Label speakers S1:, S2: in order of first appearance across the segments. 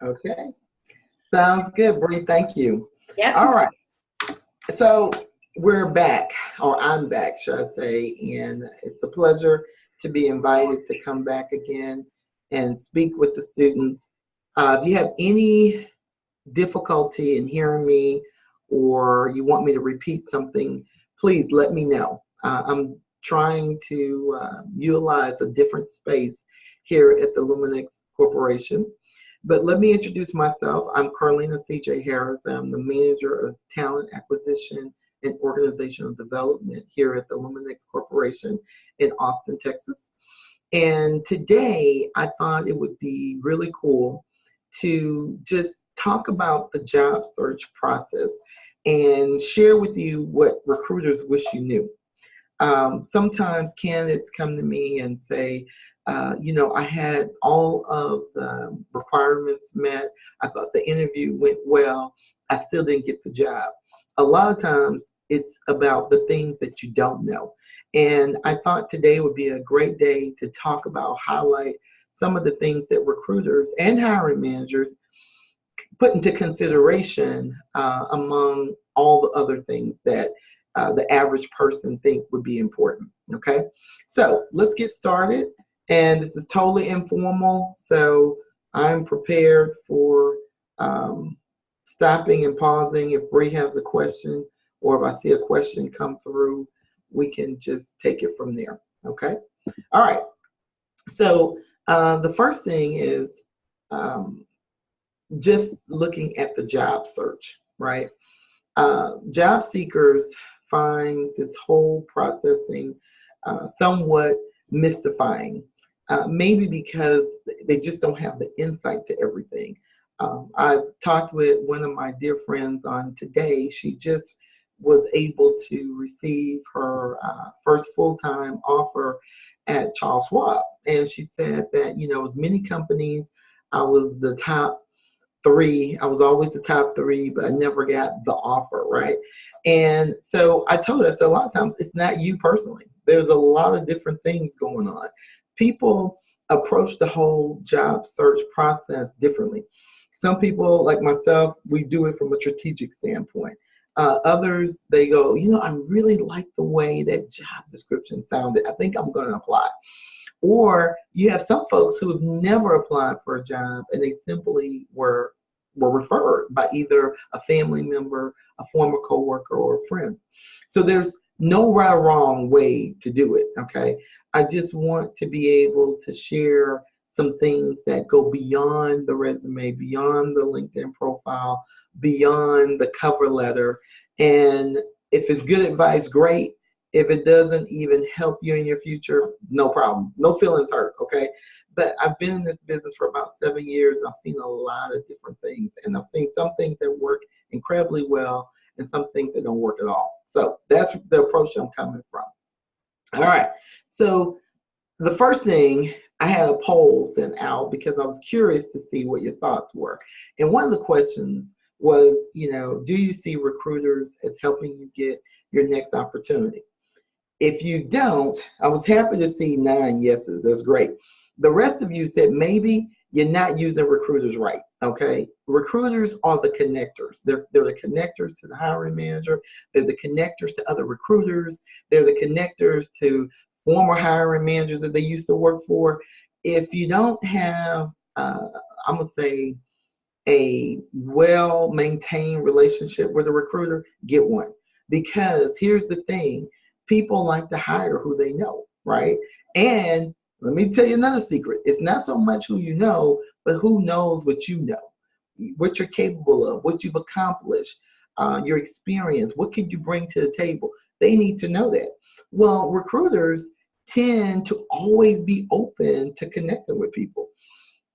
S1: Okay. Sounds good, Bree. Thank you.
S2: Yep.
S1: All right. So we're back, or I'm back, should I say, and it's a pleasure to be invited to come back again and speak with the students. If you have any difficulty in hearing me or you want me to repeat something, please let me know. I'm trying to utilize a different space here at the Luminex Corporation. But let me introduce myself. I'm Carlina C.J. Harris. I'm the Manager of Talent Acquisition and Organizational Development here at the Luminex Corporation in Austin, Texas. And today I thought it would be really cool to just talk about the job search process and share with you what recruiters wish you knew. Sometimes candidates come to me and say, I had all of the requirements met. I thought the interview went well. I still didn't get the job. A lot of times it's about the things that you don't know. And I thought today would be a great day to talk about, highlight some of the things that recruiters and hiring managers put into consideration among all the other things that the average person think would be important. Okay, so let's get started. And this is totally informal, so I'm prepared for stopping and pausing if Bree has a question, or if I see a question come through, we can just take it from there. Okay, all right. So the first thing is um, just looking at the job search, right? Job seekers find this whole processing somewhat mystifying, maybe because they just don't have the insight to everything. I've talked with one of my dear friends on today. She just was able to receive her first full-time offer at Charles Schwab. And she said that, as many companies, I was the top three. I was always the top three, but I never got the offer, right? And so I told her, I said, a lot of times it's not you personally. There's a lot of different things going on. People approach the whole job search process differently. Some people, like myself, we do it from a strategic standpoint. Others, they go, I really like the way that job description sounded. I think I'm going to apply. Or you have some folks who have never applied for a job and they simply were referred by either a family member, a former coworker, or a friend. So there's no right or wrong way to do it. Okay, I just want to be able to share some things that go beyond the resume, beyond the LinkedIn profile, beyond the cover letter. And if it's good advice, great. If it doesn't even help you in your future, no problem. No feelings hurt, okay? But I've been in this business for about 7 years. I've seen a lot of different things. And I've seen some things that work incredibly well and some things that don't work at all. So that's the approach I'm coming from. All right. So the first thing, I had a poll sent out because I was curious to see what your thoughts were. And one of the questions was, do you see recruiters as helping you get your next opportunity? If you don't, I was happy to see 9 yeses. That's great. The rest of you said maybe you're not using recruiters right. Okay. Recruiters are the connectors. They're the connectors to the hiring manager. They're the connectors to other recruiters. They're the connectors to former hiring managers that they used to work for. If you don't have, I'm going to say, a well-maintained relationship with a recruiter, get one. Because here's the thing, people like to hire who they know, right? And let me tell you another secret. It's not so much who you know, but who knows what you know, what you're capable of, what you've accomplished, your experience, what can you bring to the table? They need to know that. Well, recruiters tend to always be open to connecting with people.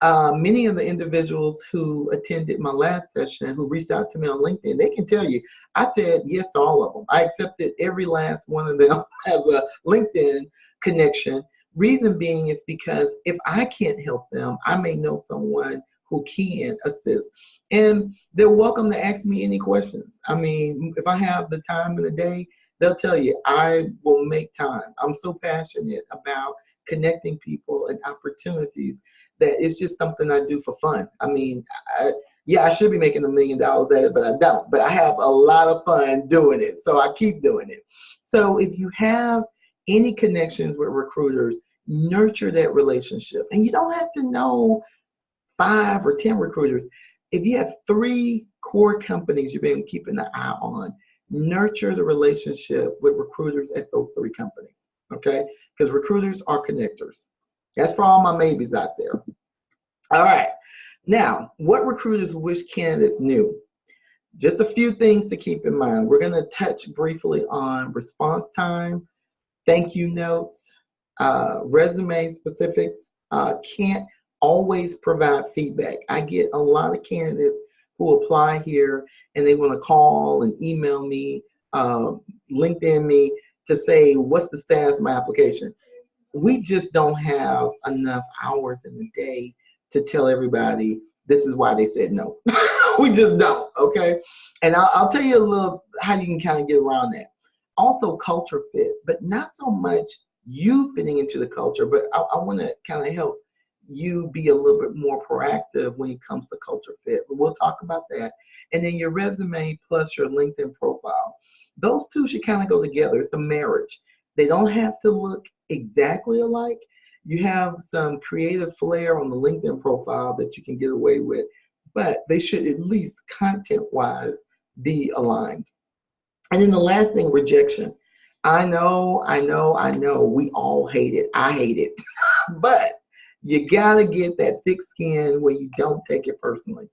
S1: Many of the individuals who attended my last session, who reached out to me on LinkedIn, they can tell you, I said yes to all of them. I accepted every last one of them as a LinkedIn connection. Reason being is because if I can't help them, I may know someone who can assist. And they're welcome to ask me any questions. I mean, if I have the time in the day, they'll tell you, I will make time. I'm so passionate about connecting people and opportunities that it's just something I do for fun. I mean, yeah, I should be making $1 million at it, but I don't. But I have a lot of fun doing it, so I keep doing it. So if you have any connections with recruiters, nurture that relationship. And you don't have to know 5 or 10 recruiters. If you have 3 core companies you've been keeping an eye on, nurture the relationship with recruiters at those 3 companies, okay? Because recruiters are connectors. That's for all my maybes out there. All right. Now, what recruiters wish candidates knew? Just a few things to keep in mind. We're going to touch briefly on response time, thank you notes, resume specifics. Can't always provide feedback. I get a lot of candidates who apply here and they want to call and email me, LinkedIn me to say, what's the status of my application? We just don't have enough hours in the day to tell everybody this is why they said no. We just don't, okay? And I'll tell you a little how you can kind of get around that. Also culture fit, but not so much you fitting into the culture, but I want to kind of help you be a little bit more proactive when it comes to culture fit. But we'll talk about that. And then your resume plus your LinkedIn profile. Those two should kind of go together. It's a marriage. They don't have to look exactly alike. You have some creative flair on the LinkedIn profile that you can get away with, but they should at least content-wise be aligned. And then the last thing, rejection. I know, we all hate it. I hate it. But you gotta get that thick skin where you don't take it personally.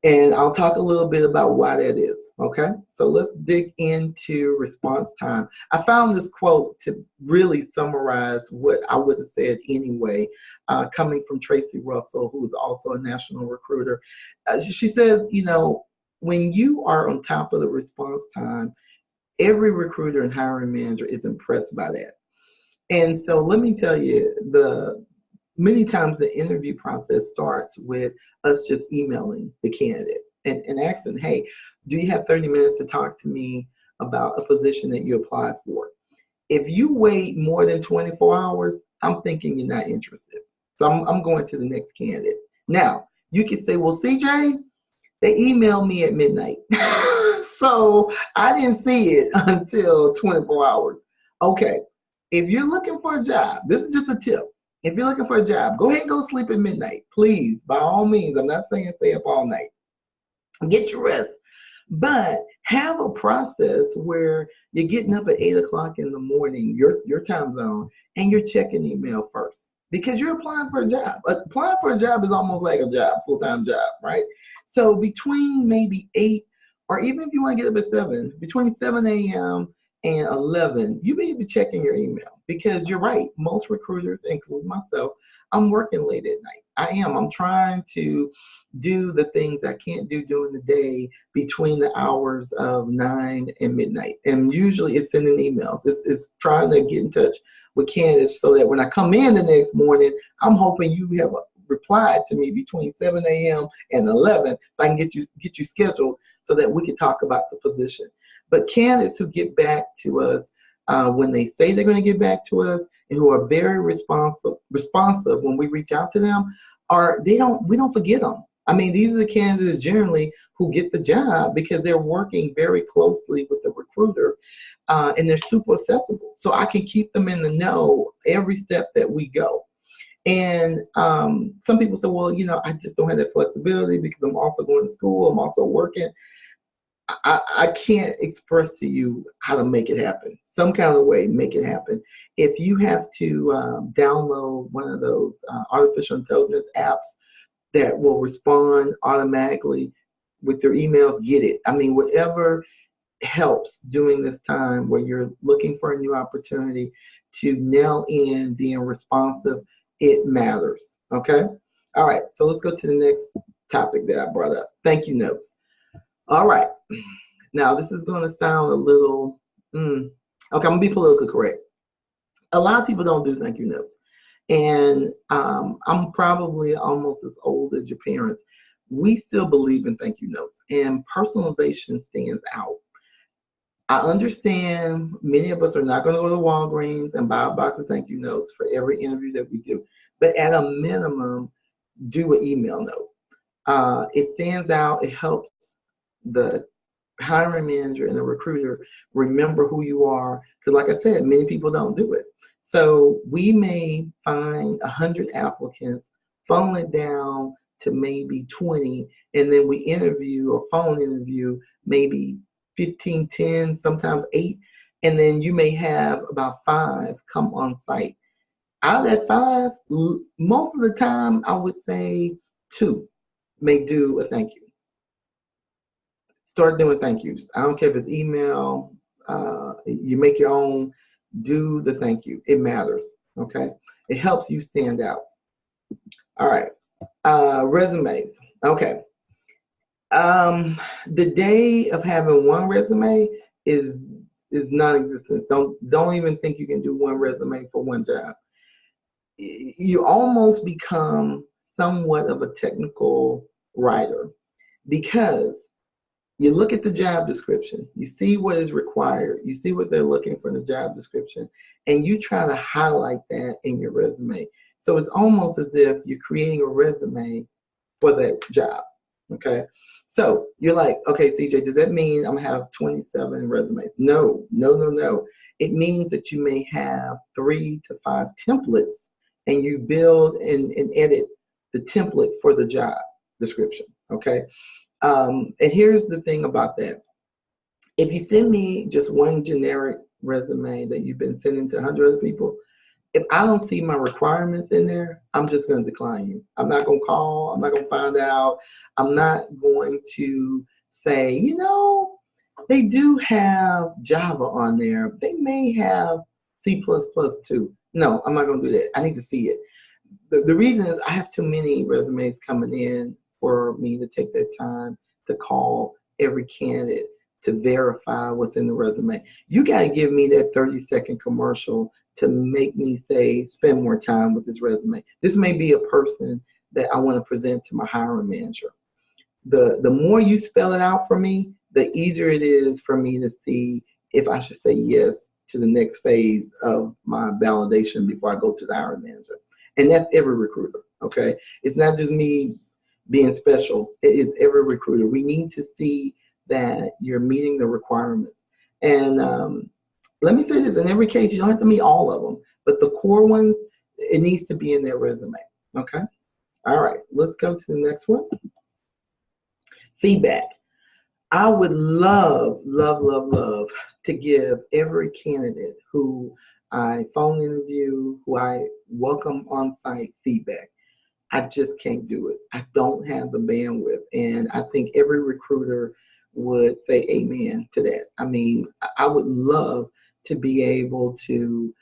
S1: And I'll talk a little bit about why that is, okay? So let's dig into response time. I found this quote to really summarize what I would have said anyway, coming from Tracy Russell, who's also a national recruiter. She says, you know, when you are on top of the response time, every recruiter and hiring manager is impressed by that. And so let me tell you, many times the interview process starts with us just emailing the candidate and asking, hey, do you have 30 minutes to talk to me about a position that you applied for? If you wait more than 24 hours, I'm thinking you're not interested. So I'm going to the next candidate. Now, you can say, well, CJ, they emailed me at midnight. So I didn't see it until 24 hours. Okay, if you're looking for a job, this is just a tip. If you're looking for a job, go ahead and go sleep at midnight. Please, by all means. I'm not saying stay up all night. Get your rest. But have a process where you're getting up at 8 o'clock in the morning, your time zone, and you're checking email first. Because you're applying for a job. Applying for a job is almost like a job, full-time job, right? So between maybe 8, or even if you want to get up at 7, between 7 a.m. and 11, you may be checking your email because you're right. Most recruiters, including myself, I'm working late at night. I am. I'm trying to do the things I can't do during the day between the hours of 9 and midnight. And usually it's sending emails. It's trying to get in touch with candidates so that when I come in the next morning, I'm hoping you have replied to me between 7 a.m. and 11 so I can get you scheduled so that we can talk about the position. But candidates who get back to us when they say they're going to get back to us and who are very responsive when we reach out to them, we don't forget them. I mean, these are the candidates generally who get the job because they're working very closely with the recruiter and they're super accessible. So I can keep them in the know every step that we go. And some people say, well, you know, I just don't have that flexibility because I'm also going to school, I'm also working. I can't express to you how to make it happen. Some kind of way, make it happen. If you have to download one of those artificial intelligence apps that will respond automatically with your emails, get it. I mean, whatever helps during this time where you're looking for a new opportunity to nail in being responsive, it matters, okay? All right, so let's go to the next topic that I brought up, thank you notes. All right, now this is going to sound a little, okay, I'm going to be politically correct. A lot of people don't do thank you notes. And I'm probably almost as old as your parents. We still believe in thank you notes, and personalization stands out. I understand many of us are not going to go to Walgreens and buy a box of thank you notes for every interview that we do. but at a minimum, do an email note. It stands out. It helps the hiring manager and the recruiter remember who you are. Because like I said, many people don't do it. So we may find 100 applicants, funnel it down to maybe 20, and then we interview or phone interview maybe 15, 10, sometimes 8, and then you may have about 5 come on site. Out of that 5, most of the time, I would say 2 may do a thank you. Start doing thank yous. I don't care if it's email, you make your own, do the thank you. It matters, okay? It helps you stand out. All right, resumes, okay. The day of having one resume is non-existent. Don't even think you can do one resume for one job. You almost become somewhat of a technical writer because you look at the job description, you see what is required, you see what they're looking for in the job description, and you try to highlight that in your resume. So it's almost as if you're creating a resume for that job, okay? So you're like, okay, CJ, does that mean I'm gonna have 27 resumes? No. It means that you may have 3 to 5 templates, and you build and edit the template for the job description, okay? And here's the thing about that. If you send me just one generic resume that you've been sending to 100 other people, if I don't see my requirements in there, I'm just going to decline you. I'm not going to call. I'm not going to find out. I'm not going to say, you know, they do have Java on there. They may have C++ too. No, I'm not going to do that. I need to see it. The reason is I have too many resumes coming in for me to take that time to call every candidate to verify what's in the resume. You got to give me that 30-second commercial to make me say, spend more time with this resume. This may be a person that I want to present to my hiring manager. The more you spell it out for me, the easier it is for me to see if I should say yes to the next phase of my validation before I go to the hiring manager. And that's every recruiter, okay? It's not just me being special. It is every recruiter. We need to see that you're meeting the requirements. And let me say this, in every case, you don't have to meet all of them, but the core ones, it needs to be in their resume, okay? All right, let's go to the next one. Feedback. I would love to give every candidate who I phone interview, who I welcome on-site feedback. I just can't do it. I don't have the bandwidth. And I think every recruiter would say amen to that. I mean, I would love to be able to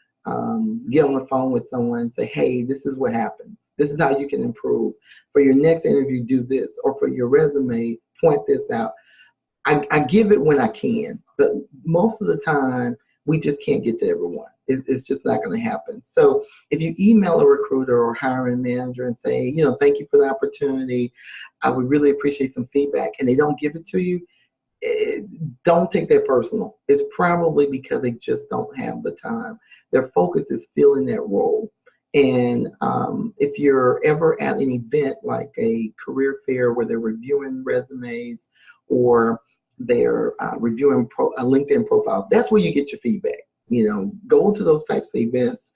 S1: get on the phone with someone and say, hey, this is what happened. This is how you can improve. For your next interview, do this. Or for your resume, point this out. I give it when I can, but most of the time, we just can't get to everyone. It's just not going to happen. So if you email a recruiter or hiring manager and say, you know, thank you for the opportunity, I would really appreciate some feedback, and they don't give it to you, don't take that personal. It's probably because they just don't have the time. Their focus is filling that role. And if you're ever at an event like a career fair where they're reviewing resumes or they're reviewing a LinkedIn profile, that's where you get your feedback. You know, go to those types of events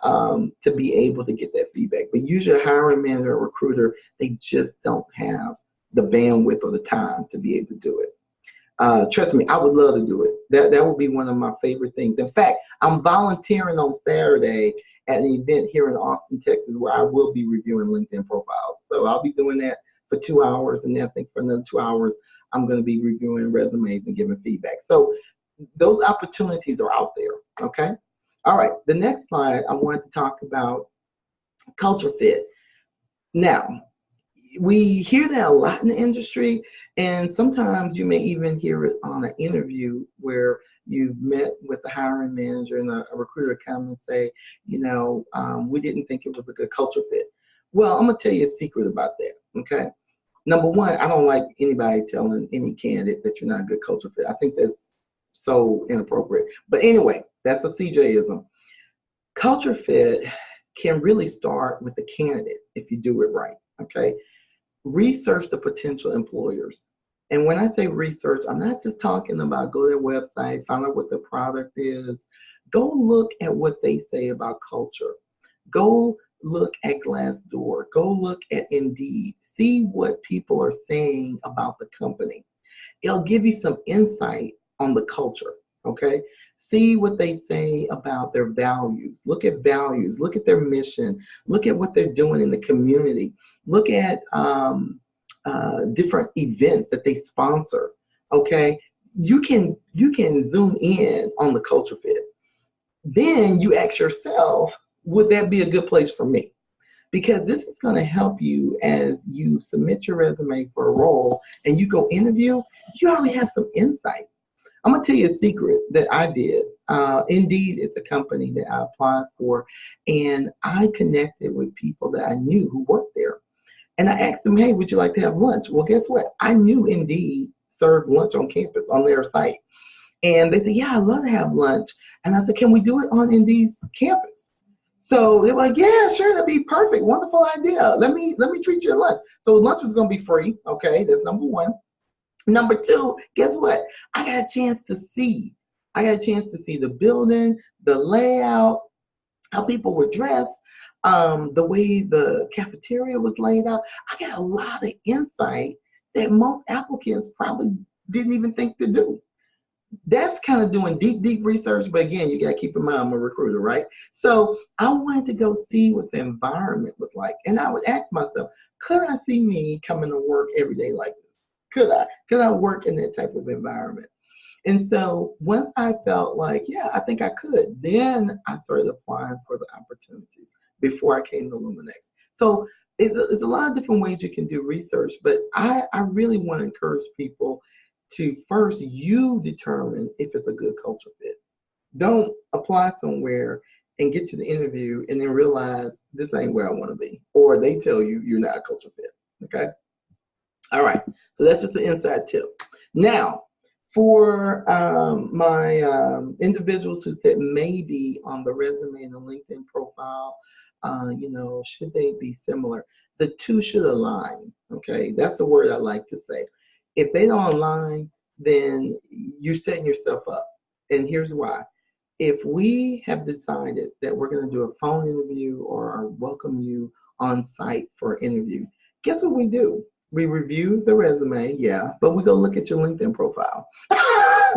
S1: to be able to get that feedback. But usually a hiring manager or recruiter, they just don't have the bandwidth or the time to be able to do it. Trust me, I would love to do it. That would be one of my favorite things. In fact, I'm volunteering on Saturday at an event here in Austin, Texas, where I will be reviewing LinkedIn profiles. So I'll be doing that for 2 hours, and then I think for another 2 hours, I'm going to be reviewing resumes and giving feedback. So those opportunities are out there, okay? All right, the next slide, I wanted to talk about culture fit. Now, we hear that a lot in the industry, and sometimes you may even hear it on an interview where you've met with the hiring manager and a recruiter come and say, you know, we didn't think it was a good culture fit. Well, I'm going to tell you a secret about that, okay? Number one, I don't like anybody telling any candidate that you're not a good culture fit. I think that's so inappropriate. But anyway, that's a CJism. Culture fit can really start with the candidate if you do it right. Okay. Research the potential employers. And when I say research, I'm not just talking about go to their website, find out what the product is. Go look at what they say about culture. Go look at Glassdoor. Go look at Indeed. See what people are saying about the company. It'll give you some insight on the culture, okay? See what they say about their values. Look at values. Look at their mission. Look at what they're doing in the community. Look at different events that they sponsor, okay? You can zoom in on the culture fit. Then you ask yourself, would that be a good place for me? Because this is going to help you as you submit your resume for a role and you go interview, you already have some insight. I'm going to tell you a secret that I did. Indeed, it's a company that I applied for, and I connected with people that I knew who worked there. And I asked them, hey, would you like to have lunch? Well, guess what? I knew Indeed served lunch on campus on their site. And they said, yeah, I'd love to have lunch. And I said, can we do it on Indeed's campus? So they were like, yeah, sure, that'd be perfect. Wonderful idea. Let me treat you to lunch. So lunch was going to be free. Okay, that's number one. Number two, guess what? I got a chance to see. I got a chance to see the building, the layout, how people were dressed, the way the cafeteria was laid out. I got a lot of insight that most applicants probably didn't even think to do. That's kind of doing deep research, but again, you got to keep in mind I'm a recruiter, right? So I wanted to go see what the environment was like. And I would ask myself, could I see me coming to work every day like this? Could I work in that type of environment? And so once I felt like, yeah, I think I could, then I started applying for the opportunities before I came to Luminex. So it's a lot of different ways you can do research, but I really want to encourage people to first you determine if it's a good culture fit. Don't apply somewhere and get to the interview and then realize this ain't where I want to be, or they tell you you're not a culture fit. Okay. All right. So that's just an inside tip. Now, for my individuals who said maybe on the resume and the LinkedIn profile, should they be similar? The two should align. Okay. That's the word I like to say. If they don't align, then you're setting yourself up. And here's why. If we have decided that we're going to do a phone interview or welcome you on site for an interview, guess what we do? We review the resume, yeah, but we go look at your LinkedIn profile.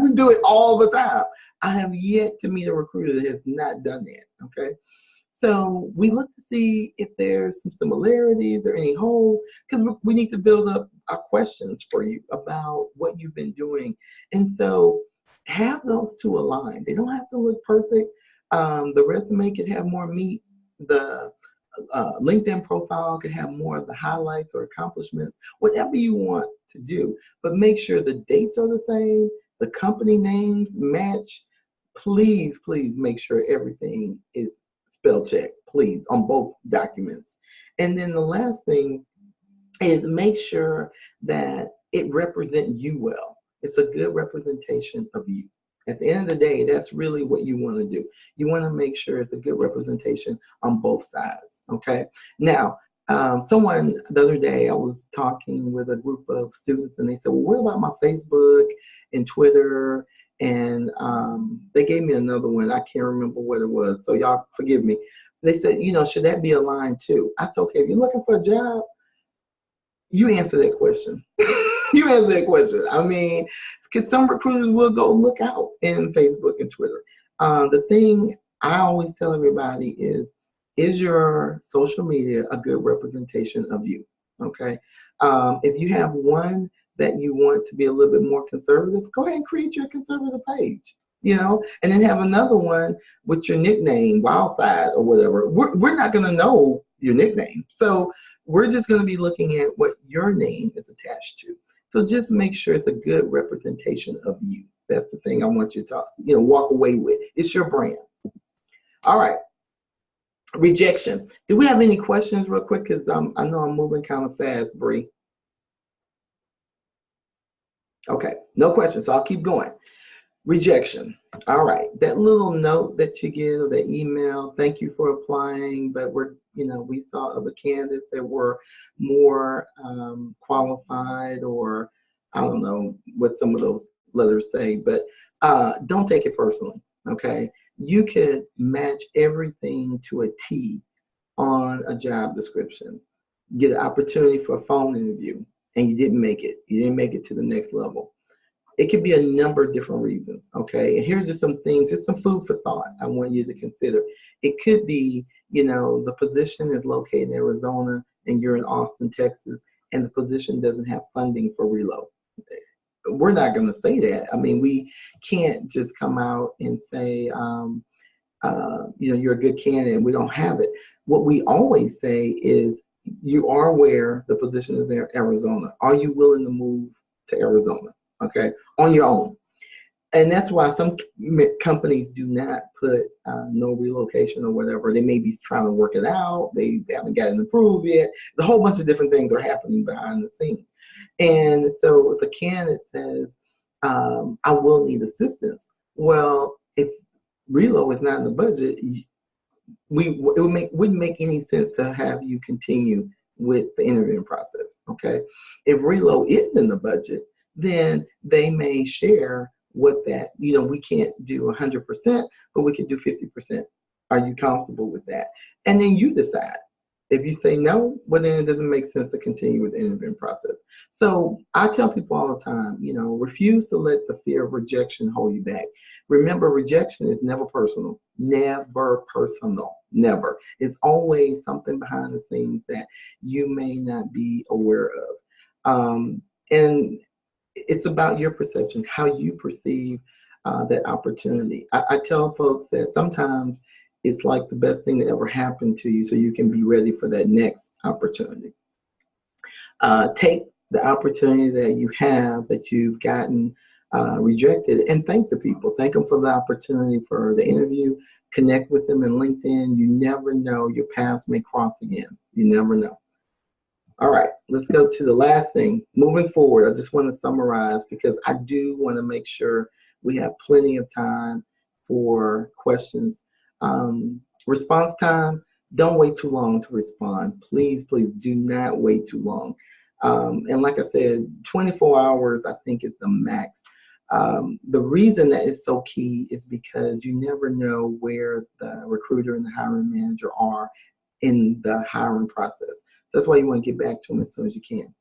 S1: We do it all the time. I have yet to meet a recruiter that has not done that, okay? So we look to see if there's some similarities or any holes, because we need to build up our questions for you about what you've been doing. And so have those two aligned. They don't have to look perfect. The resume could have more meat. The LinkedIn profile could have more of the highlights or accomplishments, whatever you want to do. But make sure the dates are the same, the company names match. Please make sure everything is spell check, please, on both documents. And then the last thing is make sure that it represents you well. It's a good representation of you. At the end of the day, that's really what you want to do. You want to make sure it's a good representation on both sides, okay? Now, someone the other day, I was talking with a group of students and they said, well, what about my Facebook and Twitter? And they gave me another one. I can't remember what it was, so y'all forgive me. They said, should that be aligned too? I said, okay, if you're looking for a job, you answer that question. You answer that question. I mean, because some recruiters will go look out in Facebook and Twitter. The thing I always tell everybody is your social media a good representation of you? Okay. If you have one that you want to be a little bit more conservative, go ahead and create your conservative page, and then have another one with your nickname, Wildside or whatever. We're not going to know your nickname. So we're just going to be looking at what your name is attached to. So just make sure it's a good representation of you. That's the thing I want you to walk away with. It's your brand. All right. Rejection. Do we have any questions real quick? Because I know I'm moving kind of fast, Bree. Okay, no questions, so I'll keep going. Rejection. All right. That little note that you get or that email, thank you for applying, but we saw other candidates that were more qualified, or I don't know what some of those letters say, but don't take it personally. Okay. You could match everything to a T on a job description, get an opportunity for a phone interview, and you didn't make it. You didn't make it to the next level. It could be a number of different reasons, okay? And here's just some things, it's some food for thought I want you to consider. It could be, the position is located in Arizona and you're in Austin, Texas, and the position doesn't have funding for reload. We're not going to say that. I mean, we can't just come out and say, you're a good candidate and we don't have it. What we always say is, you are aware the position is in Arizona. Are you willing to move to Arizona? Okay, on your own. And that's why some companies do not put no relocation or whatever. They may be trying to work it out. They haven't gotten approved yet. A whole bunch of different things are happening behind the scenes. And so if a candidate says, I will need assistance, well, if relo is not in the budget, wouldn't make any sense to have you continue with the interviewing process, okay? If relo is in the budget, then they may share what that, we can't do 100%, but we can do 50%. Are you comfortable with that? And then you decide. If you say no, well, then it doesn't make sense to continue with the interviewing process. So I tell people all the time, refuse to let the fear of rejection hold you back. Remember, rejection is never personal. Never personal. Never. It's always something behind the scenes that you may not be aware of. And it's about your perception, how you perceive that opportunity. I tell folks that sometimes it's like the best thing that ever happened to you, so you can be ready for that next opportunity. Take the opportunity that you have, that you've gotten rejected, and thank the people. Thank them for the opportunity for the interview. Connect with them in LinkedIn. You never know, your paths may cross again. You never know. All right, let's go to the last thing. Moving forward, I just want to summarize, because I do want to make sure we have plenty of time for questions. Response time, don't wait too long to respond. Please, please do not wait too long. And like I said, 24 hours, I think, is the max. The reason that is so key is because you never know where the recruiter and the hiring manager are in the hiring process. That's why you want to get back to them as soon as you can.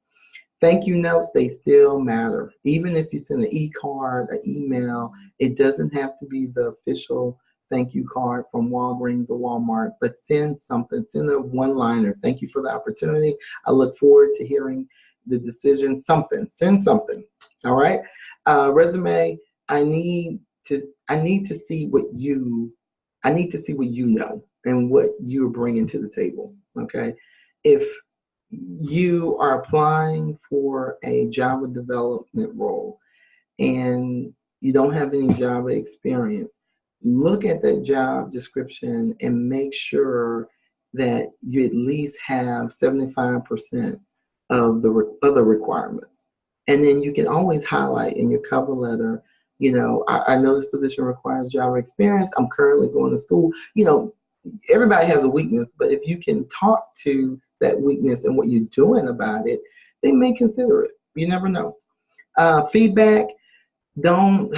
S1: Thank you notes, they still matter. Even if you send an e-card, an email, it doesn't have to be the official thank you card from Walgreens or Walmart, but send something, send a one-liner. Thank you for the opportunity. I look forward to hearing the decision. Send something. All right. Resume, I need to see what you know and what you're bringing to the table. Okay. If you are applying for a Java development role and you don't have any Java experience, look at that job description and make sure that you at least have 75% of the other requirements. And then you can always highlight in your cover letter, I know this position requires Java experience. I'm currently going to school. Everybody has a weakness, but if you can talk to that weakness and what you're doing about it, they may consider it. You never know. Feedback, don't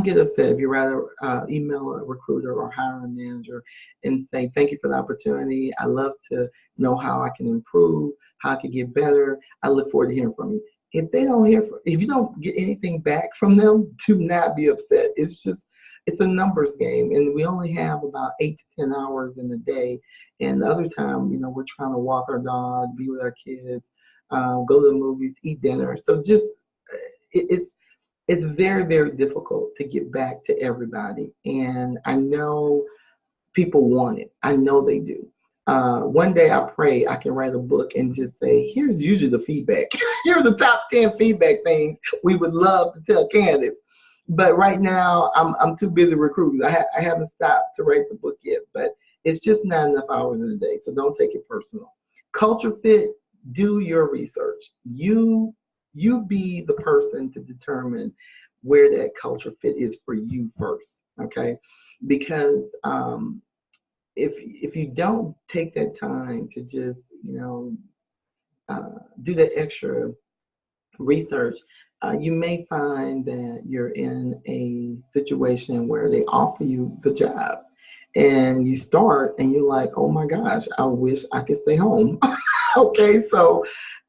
S1: get upset if you rather email a recruiter or hiring manager and say, thank you for the opportunity. I love to know how I can improve, how I can get better. I look forward to hearing from you. If you don't get anything back from them, do not be upset. It's a numbers game, and we only have about 8 to 10 hours in a day. And the other time, we're trying to walk our dog, be with our kids, go to the movies, eat dinner. So it's very, very difficult to get back to everybody. And I know people want it. I know they do. One day I pray I can write a book and just say, here's usually the feedback. Here are the top 10 feedback things we would love to tell candidates. But right now, I'm too busy recruiting. I haven't stopped to write the book yet, but it's just not enough hours in a day, so don't take it personal. Culture fit, do your research. You be the person to determine where that culture fit is for you first, okay? Because if you don't take that time to just, do that extra research, you may find that you're in a situation where they offer you the job and you start and you're like, oh my gosh, I wish I could stay home. Okay, so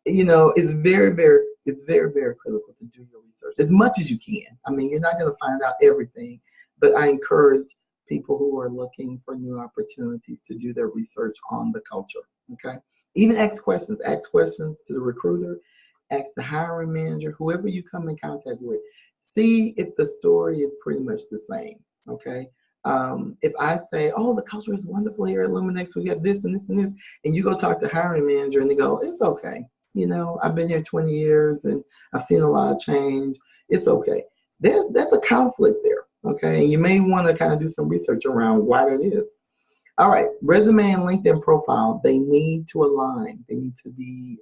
S1: it's very, very critical to do your research as much as you can. I mean, you're not going to find out everything, but I encourage people who are looking for new opportunities to do their research on the culture. Okay, even ask questions. Ask questions to the recruiter, ask the hiring manager, whoever you come in contact with. See if the story is pretty much the same. Okay. If I say, oh, the culture is wonderful here at Luminex, we have this and this and this, and you go talk to the hiring manager and they go, it's okay. I've been here 20 years and I've seen a lot of change. It's okay. That's a conflict there. Okay. And you may want to kind of do some research around why that is. All right. Resume and LinkedIn profile, they need to align. They need to be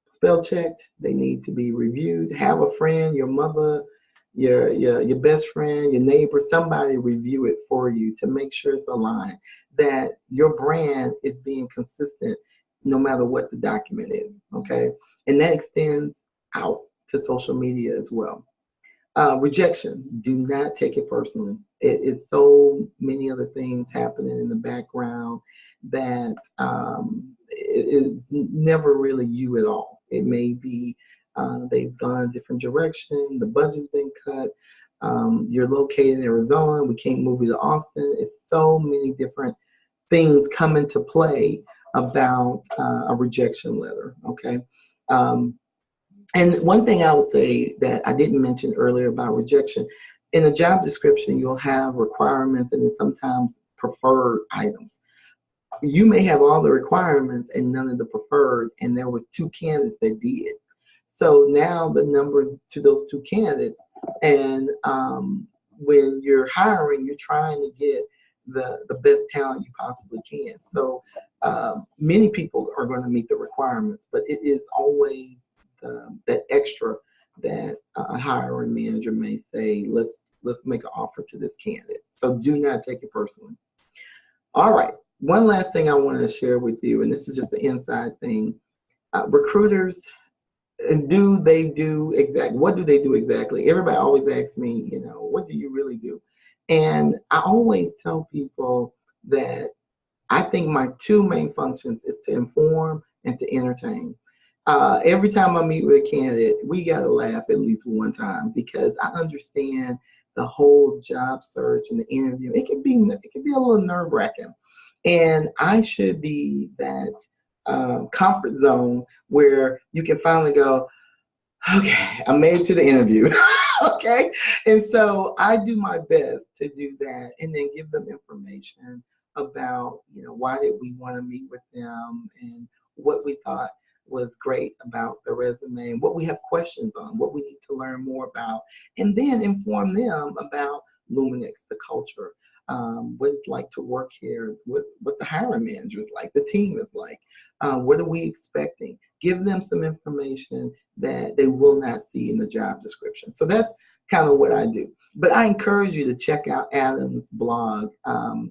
S1: spell checked. They need to be reviewed. Have a friend, your mother, your best friend, your neighbor, somebody review it for you to make sure it's aligned, that your brand is being consistent no matter what the document is, okay? And that extends out to social media as well. Rejection, do not take it personally. It is so many other things happening in the background that it is never really you at all. It may be they've gone a different direction, the budget's been cut, you're located in Arizona, we can't move you to Austin. It's so many different things come into play about a rejection letter, okay? And one thing I would say that I didn't mention earlier about rejection, in a job description, you'll have requirements and then sometimes preferred items. You may have all the requirements and none of the preferred, and there was 2 candidates that did. So now the numbers to those 2 candidates, and when you're hiring, you're trying to get the best talent you possibly can. So many people are going to meet the requirements, but it is always that extra that a hiring manager may say, let's make an offer to this candidate. So do not take it personally. All right. One last thing I wanted to share with you, and this is just an inside thing. Recruiters, what do they do exactly? Everybody always asks me, what do you really do? And I always tell people that I think my 2 main functions is to inform and to entertain. Every time I meet with a candidate, we got to laugh at least one time because I understand the whole job search and the interview. It can be a little nerve-wracking. And I should be that comfort zone where you can finally go, okay, I made it to the interview. Okay. And so I do my best to do that and then give them information about, why did we want to meet with them and what we thought was great about the resume and what we have questions on, what we need to learn more about, and then inform them about Luminex, the culture, what it's like to work here, what the hiring manager is like, the team is like, what are we expecting? Give them some information that they will not see in the job description. So that's kind of what I do. But I encourage you to check out Adam's blog.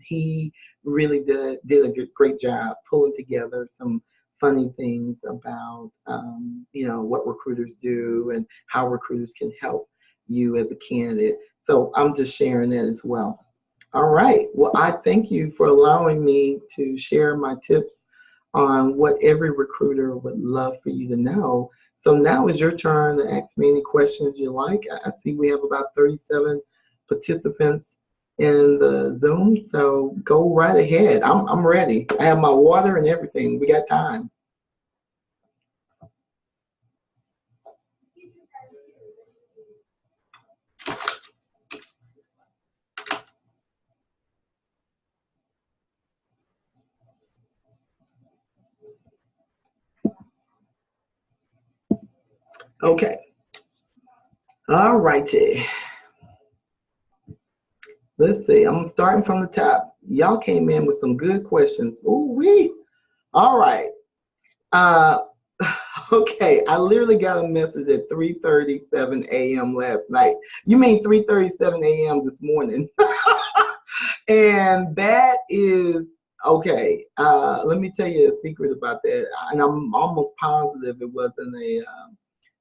S1: He really did a great job pulling together some funny things about what recruiters do and how recruiters can help you as a candidate. So I'm just sharing that as well. All right. Well, I thank you for allowing me to share my tips on what every recruiter would love for you to know. So now is your turn to ask me any questions you like. I see we have about 37 participants in the Zoom, so go right ahead. I'm ready. I have my water and everything. We got time. Okay. All righty. Let's see. I'm starting from the top. Y'all came in with some good questions. Ooh wee. All right. Okay, I literally got a message at 3:37 a.m. last night. You mean 3:37 a.m. this morning? And that is okay. Let me tell you a secret about that, and I'm almost positive it wasn't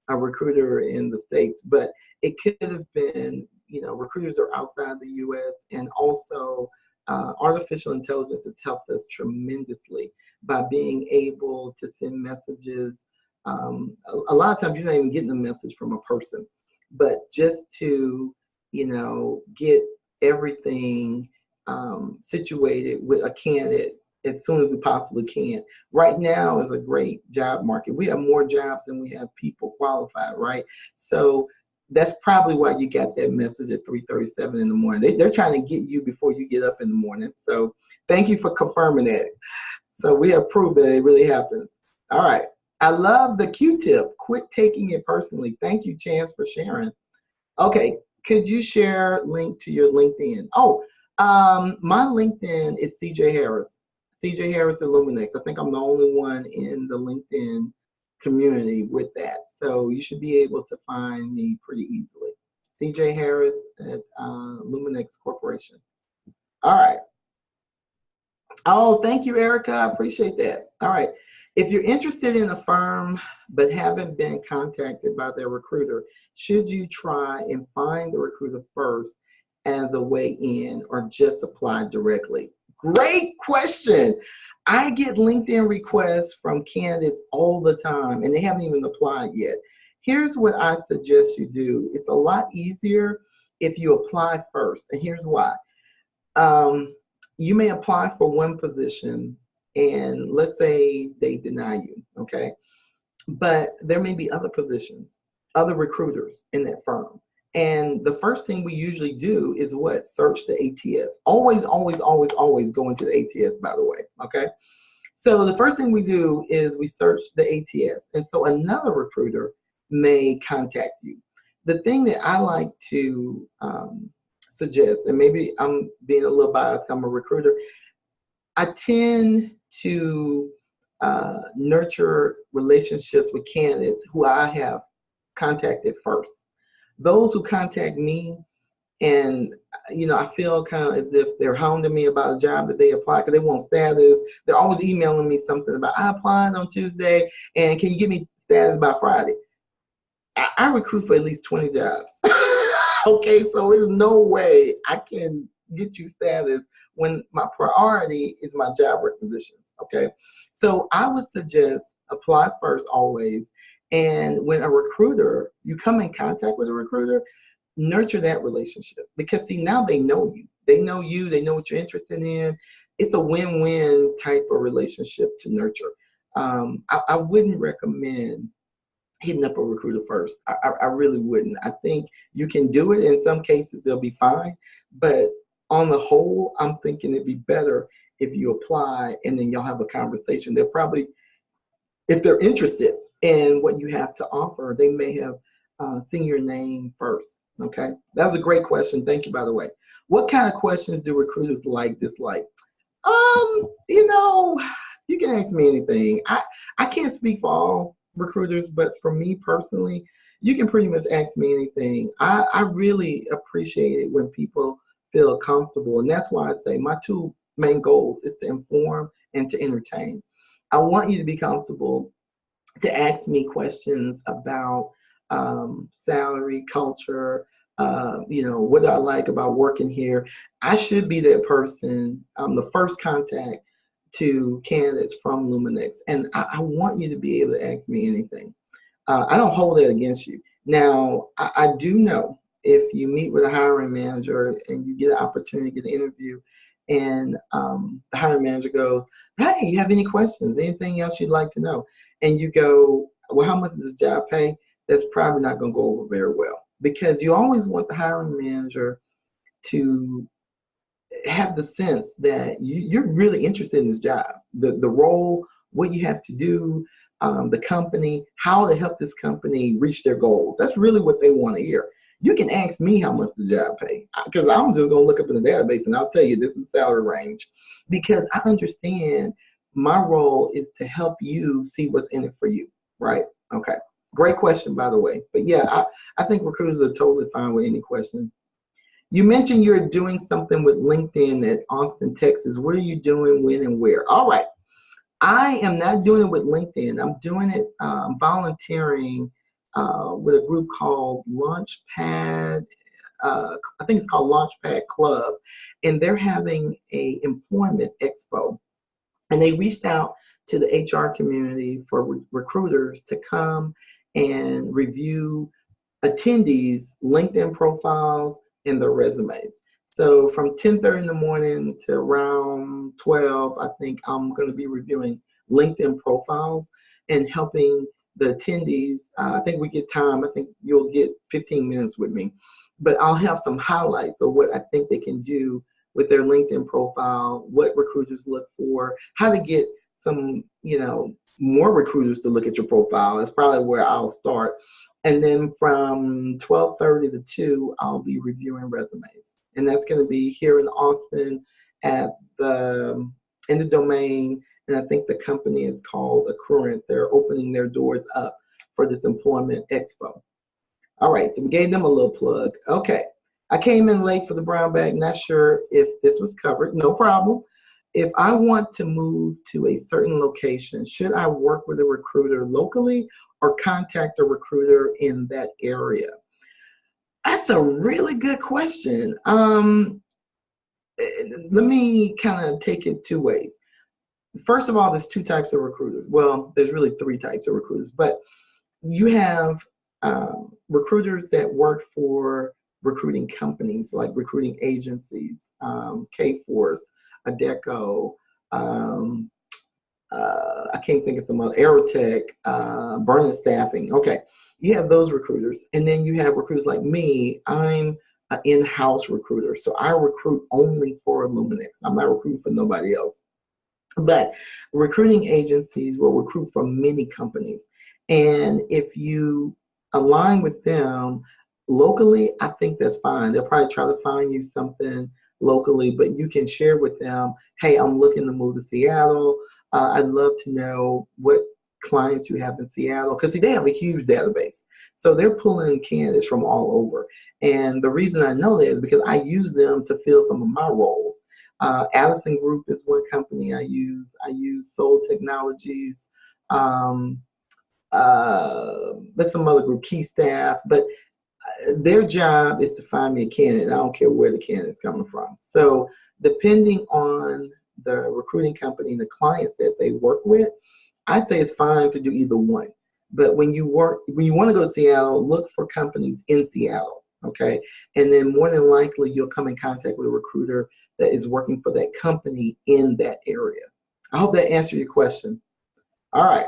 S1: a recruiter in the States, but it could have been, recruiters are outside the US, and also artificial intelligence has helped us tremendously by being able to send messages. A lot of times you're not even getting a message from a person, but just to, get everything situated with a candidate as soon as we possibly can. Right now is a great job market. We have more jobs than we have people qualified, right? So that's probably why you got that message at 3:37 in the morning. They're trying to get you before you get up in the morning. So thank you for confirming that. So we have proof that it really happens. All right. I love the Q-tip. Quit taking it personally. Thank you, Chance, for sharing. Okay. Could you share link to your LinkedIn? Oh, my LinkedIn is CJ Harris. CJ Harris at Luminex. I think I'm the only one in the LinkedIn community with that. So you should be able to find me pretty easily. CJ Harris at Luminex Corporation. All right. Oh, thank you, Erica. I appreciate that. All right. If you're interested in a firm but haven't been contacted by their recruiter, should you try and find the recruiter first as a way in, or just apply directly? Great question. I get LinkedIn requests from candidates all the time, and they haven't even applied yet. Here's what I suggest you do. It's a lot easier if you apply first, and here's why. You may apply for one position, and let's say they deny you, okay? But there may be other positions, other recruiters in that firm. And the first thing we usually do is what? Search the ATS. Always, always, always, always go into the ATS, by the way, okay? So the first thing we do is we search the ATS. And so another recruiter may contact you. The thing that I like to suggest, and maybe I'm being a little biased, I'm a recruiter, I tend to nurture relationships with candidates who I have contacted first. Those who contact me, and I feel kind of as if they're hounding me about a job that they apply because they want status. They're always emailing me something about, I applied on Tuesday, and can you give me status by Friday? I recruit for at least 20 jobs. Okay, so there's no way I can get you status when my priority is my job requisitions. Okay, so I would suggest apply first always. And when a recruiter, you come in contact with a recruiter, nurture that relationship, because see, now they know you. They know you, they know what you're interested in. It's a win-win type of relationship to nurture. I wouldn't recommend hitting up a recruiter first. I really wouldn't. I think you can do it. In some cases, they'll be fine. But on the whole, I'm thinking it'd be better if you apply and then y'all have a conversation. They'll probably, if they're interested in what you have to offer, they may have seen your name first. Okay, that was a great question. Thank you, by the way. What kind of questions do recruiters like, dislike? You can ask me anything. I can't speak for all recruiters, but for me personally, you can pretty much ask me anything. I really appreciate it when people feel comfortable, and that's why I say my two main goals is to inform and to entertain. I want you to be comfortable to ask me questions about salary, culture, what do I like about working here. I should be that person. I'm the first contact to candidates from Luminex, and I want you to be able to ask me anything. I don't hold that against you. Now, I do know if you meet with a hiring manager and you get an opportunity to get an interview, and the hiring manager goes, hey, you have any questions, anything else you'd like to know? And you go, well, how much does this job pay? That's probably not going to go over very well, because you always want the hiring manager to have the sense that you're really interested in this job, the role, what you have to do, the company, how to help this company reach their goals. That's really what they want to hear. You can ask me how much the job pay, because I'm just going to look up in the database and I'll tell you this is salary range, because I understand my role is to help you see what's in it for you, right? Okay. Great question, by the way. But yeah, I think recruiters are totally fine with any question. You mentioned you're doing something with LinkedIn at Austin, Texas. What are you doing, when, and where? All right. I am not doing it with LinkedIn. I'm doing it volunteering with a group called Launchpad. I think it's called Launchpad Club, and they're having a employment expo. And they reached out to the HR community for recruiters to come and review attendees' LinkedIn profiles and their resumes. So from 10:30 in the morning to around 12, I think I'm going to be reviewing LinkedIn profiles and helping the attendees. I think we get time. I think you'll get 15 minutes with me, but I'll have some highlights of what I think they can do with their LinkedIn profile, what recruiters look for, how to get some, more recruiters to look at your profile. That's probably where I'll start. And then from 12:30 to 2, I'll be reviewing resumes. And that's going to be here in Austin at in the Domain. And I think the company is called Accruent. They're opening their doors up for this employment expo. All right, so we gave them a little plug. Okay, I came in late for the brown bag. Not sure if this was covered. No problem. If I want to move to a certain location, should I work with a recruiter locally or contact a recruiter in that area? That's a really good question. Let me kind of take it two ways. First of all, there's two types of recruiters. Well, there's really three types of recruiters, but you have recruiters that work for recruiting companies like recruiting agencies, Kforce, Adecco, I can't think of some other, Aerotech, Burnett Staffing. Okay, you have those recruiters, and then you have recruiters like me. I'm an in-house recruiter, so I recruit only for Illuminix. I'm not recruiting for nobody else. But recruiting agencies will recruit for many companies, and if you align with them locally, I think that's fine. They'll probably try to find you something locally, but you can share with them, hey, I'm looking to move to Seattle. I'd love to know what clients you have in Seattle, because they have a huge database. So they're pulling candidates from all over. And the reason I know that is because I use them to fill some of my roles. Addison Group is one company I use. I use Soul Technologies. That's some other group, Key Staff. But their job is to find me a candidate. I don't care where the candidate's coming from. So depending on the recruiting company and the clients that they work with, I say it's fine to do either one. But when you want to go to Seattle, look for companies in Seattle, okay? And then more than likely, you'll come in contact with a recruiter that is working for that company in that area. I hope that answered your question. All right.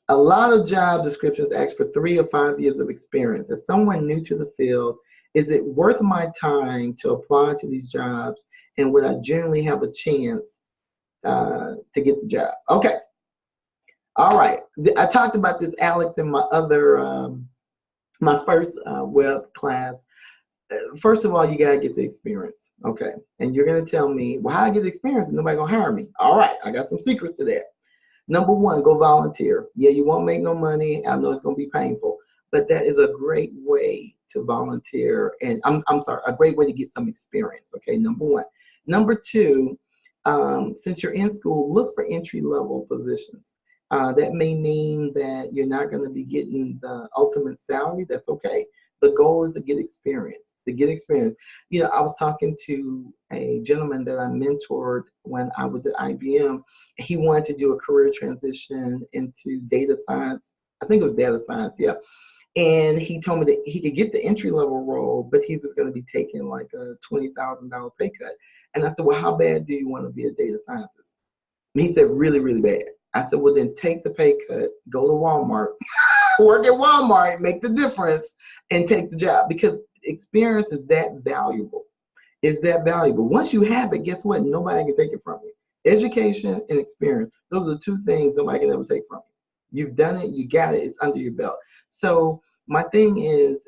S1: A lot of job descriptions ask for 3 or 5 years of experience. As someone new to the field, is it worth my time to apply to these jobs? And would I generally have a chance to get the job? Okay. All right. I talked about this, Alex, in my other, my first web class. First of all, you got to get the experience. Okay. And you're going to tell me, well, how I get the experience and nobody going to hire me. All right. I got some secrets to that. Number one, go volunteer. Yeah, you won't make no money. I know it's going to be painful, but that is a great way to volunteer. And I'm sorry, a great way to get some experience. Okay, number one. Number two, since you're in school, look for entry-level positions. That may mean that you're not going to be getting the ultimate salary. That's okay. The goal is to get experience. I was talking to a gentleman that I mentored when I was at IBM. He wanted to do a career transition into data science. I think it was data science, yeah. And he told me that he could get the entry-level role, but he was going to be taking like a $20,000 pay cut. And I said, well, how bad do you want to be a data scientist? And he said, really, really bad. I said, well, then take the pay cut, go to Walmart, work at Walmart, make the difference, and take the job, because experience is that valuable. It's that valuable. Once you have it, guess what? Nobody can take it from you. Education and experience, those are the two things nobody can ever take from you. You've done it, you got it, it's under your belt. So my thing is,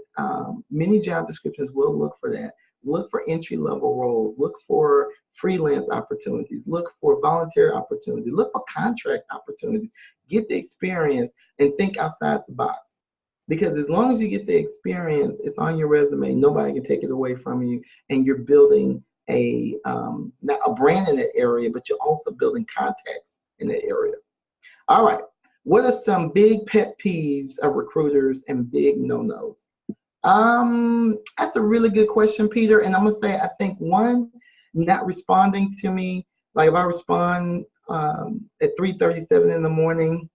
S1: many job descriptions will look for that. Look for entry-level roles. Look for freelance opportunities. Look for volunteer opportunities. Look for contract opportunities. get the experience and think outside the box. Because as long as you get the experience, it's on your resume. Nobody can take it away from you, and you're building not a brand in that area, but you're also building contacts in that area. All right. What are some big pet peeves of recruiters and big no-nos? That's a really good question, Peter. And I'm gonna say, I think one, not responding to me. Like if I respond at 3:37 in the morning,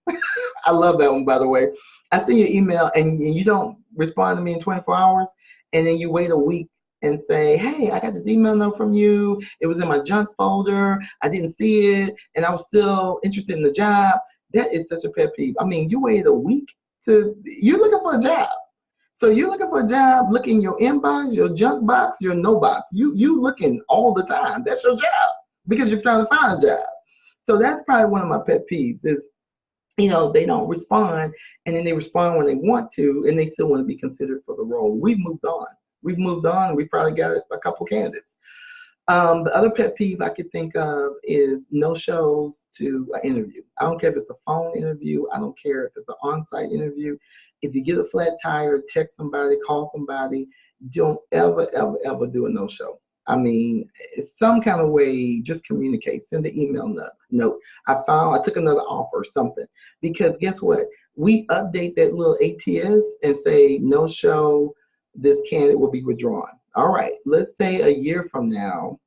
S1: I love that one, by the way. I send you an email and you don't respond to me in 24 hours, and then you wait a week and say, hey, I got this email note from you. It was in my junk folder. I didn't see it, and I was still interested in the job. That is such a pet peeve. I mean, you waited a week you're looking for a job. So you're looking for a job, look in your inbox, your junk box, your no box. You looking all the time. That's your job because you're trying to find a job. So that's probably one of my pet peeves is, they don't respond, and then they respond when they want to, and they still want to be considered for the role. We've moved on. We probably got a couple candidates. The other pet peeve I could think of is no-shows to an interview. I don't care if it's a phone interview. I don't care if it's an on-site interview. If you get a flat tire, text somebody, call somebody. Don't ever, ever, ever do a no-show. I mean, it's some kind of way, just communicate. Send an email note. I took another offer or something. Because guess what? We update that little ATS and say, no show, this candidate will be withdrawn. All right, let's say a year from now,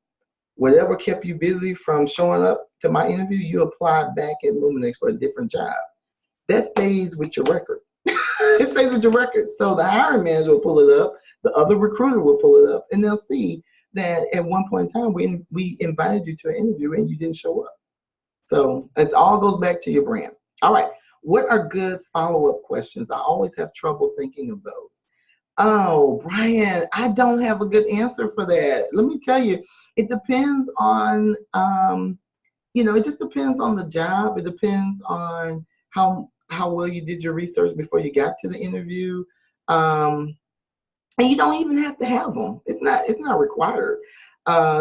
S1: whatever kept you busy from showing up to my interview, you applied back at Luminex for a different job. That stays with your record. It stays with your record. So the hiring manager will pull it up, the other recruiter will pull it up, and they'll see that at one point in time, we invited you to an interview and you didn't show up. So it all goes back to your brand. All right, what are good follow-up questions? I always have trouble thinking of those. Oh, Brian, I don't have a good answer for that. Let me tell you, it depends on, it just depends on the job. It depends on how well you did your research before you got to the interview. And you don't even have to have them. It's not required.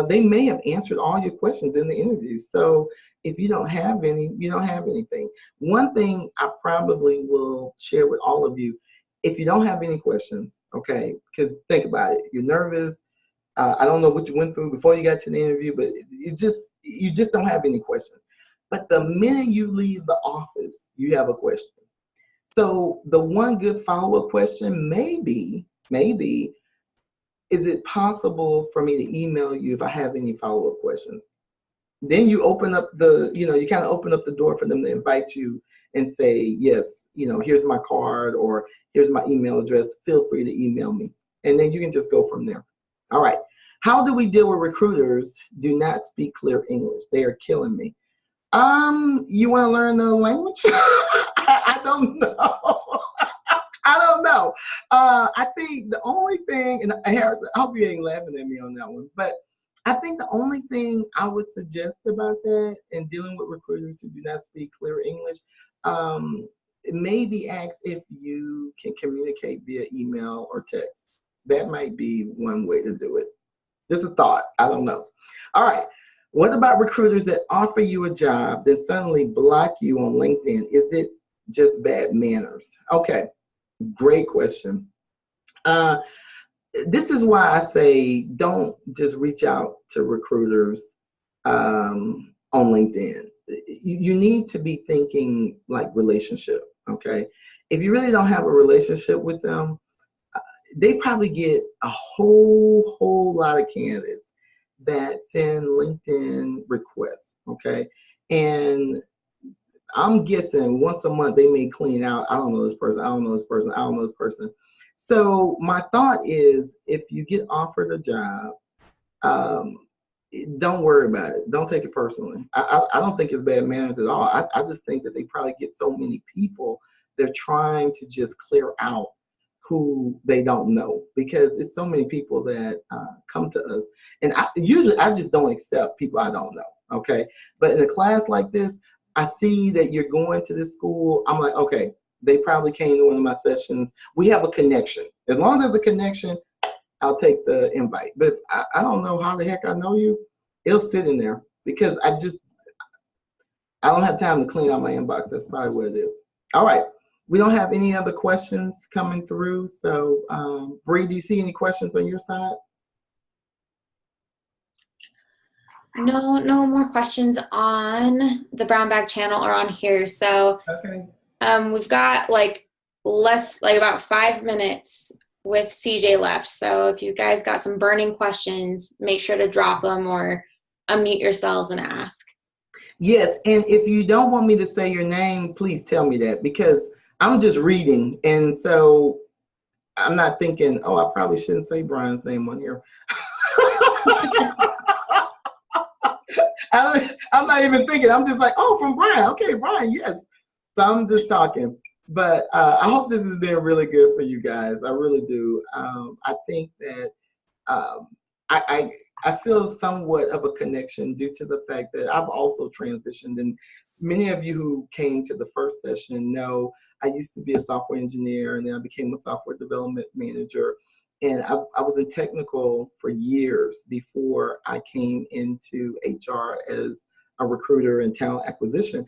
S1: They may have answered all your questions in the interview. So if you don't have any, you don't have anything. One thing I probably will share with all of you, if you don't have any questions, okay, because think about it, you're nervous. I don't know what you went through before you got to the interview, but you just don't have any questions. But the minute you leave the office, you have a question. So the one good follow-up question may be, is it possible for me to email you if I have any follow-up questions? Then you open up you kind of open up the door for them to invite you and say, yes, here's my card or here's my email address. Feel free to email me. And then you can just go from there. All right. How do we deal with recruiters do not speak clear English? They are killing me. You want to learn the language? I don't know. I don't know. I think the only thing, and Harrison, I hope you ain't laughing at me on that one, but I think the only thing I would suggest about that and dealing with recruiters who do not speak clear English, maybe ask if you can communicate via email or text. That might be one way to do it. Just a thought. I don't know. All right. What about recruiters that offer you a job then suddenly block you on LinkedIn? Is it just bad manners? Okay. Great question. This is why I say don't just reach out to recruiters on LinkedIn. You need to be thinking like relationship, okay? If you really don't have a relationship with them, they probably get a whole lot of candidates that send LinkedIn requests, okay? And I'm guessing once a month they may clean out, I don't know this person, I don't know this person, I don't know this person. So my thought is if you get offered a job, don't worry about it. Don't take it personally. I don't think it's bad manners at all. I just think that they probably get so many people, they're trying to just clear out who they don't know because it's so many people that come to us. And usually I just don't accept people I don't know, okay? But in a class like this, I see that you're going to this school. I'm like, okay, they probably came to one of my sessions. We have a connection. As long as there's a connection, I'll take the invite. But I don't know how the heck I know you. It'll sit in there because I don't have time to clean out my inbox. That's probably what it is. All right. We don't have any other questions coming through. So, Bree, do you see any questions on your side?
S2: No, no more questions on the Brown Bag channel or on here. So
S1: Okay.
S2: we've got like about 5 minutes with CJ left. So if you guys got some burning questions, make sure to drop them or unmute yourselves and ask.
S1: Yes, and if you don't want me to say your name, please tell me that, because I'm just reading, and so I'm not thinking, oh, I probably shouldn't say Brian's name on here. I'm not even thinking. I'm just like, oh, from Brian. Okay, Brian, yes. So I'm just talking. But I hope this has been really good for you guys. I really do. I think that um, I feel somewhat of a connection due to the fact that I've also transitioned. And many of you who came to the first session know I used to be a software engineer, and then I became a software development manager. And I was in technical for years before I came into HR as a recruiter and talent acquisition.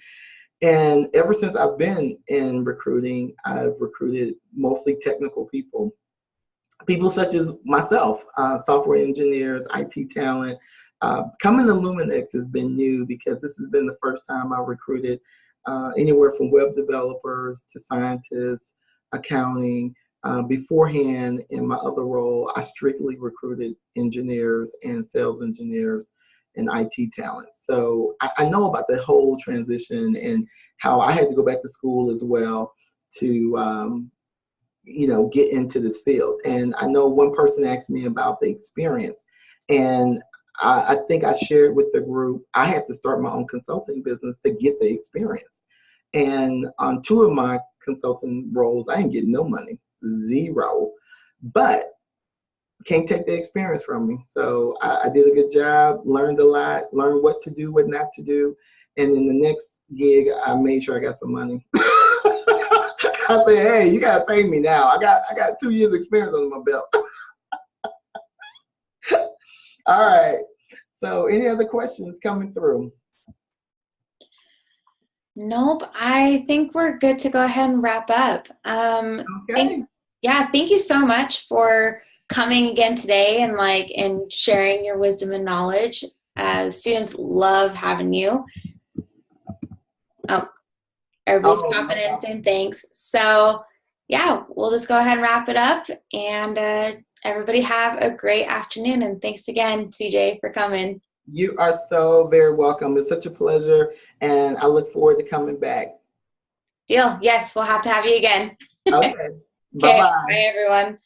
S1: And ever since I've been in recruiting, I've recruited mostly technical people, people such as myself, software engineers, IT talent. Coming to Luminex has been new because this has been the first time I've recruited anywhere from web developers to scientists, accounting. Beforehand, in my other role, I strictly recruited engineers and sales engineers and IT talent. So I know about the whole transition and how I had to go back to school as well to get into this field. And I know one person asked me about the experience, and I think I shared with the group I had to start my own consulting business to get the experience. And on two of my consulting roles, I didn't get no money, zero, but can't take the experience from me. So I did a good job, learned a lot, learned what to do, what not to do. And in the next gig, I made sure I got some money. I said, hey, you gotta pay me now. I got 2 years experience under my belt. All right. So any other questions coming through?
S2: Nope. I think we're good to go ahead and wrap up.
S1: Okay.
S2: Thank you so much for coming again today and sharing your wisdom and knowledge. Students love having you. Oh, everybody's popping in saying thanks. So yeah, we'll just go ahead and wrap it up, and everybody have a great afternoon. And thanks again, CJ, for coming.
S1: You are so very welcome. It's such a pleasure, and I look forward to coming back.
S2: Deal. Yes, we'll have to have you again.
S1: Okay.
S2: Okay.
S1: Bye-bye.
S2: Bye, everyone.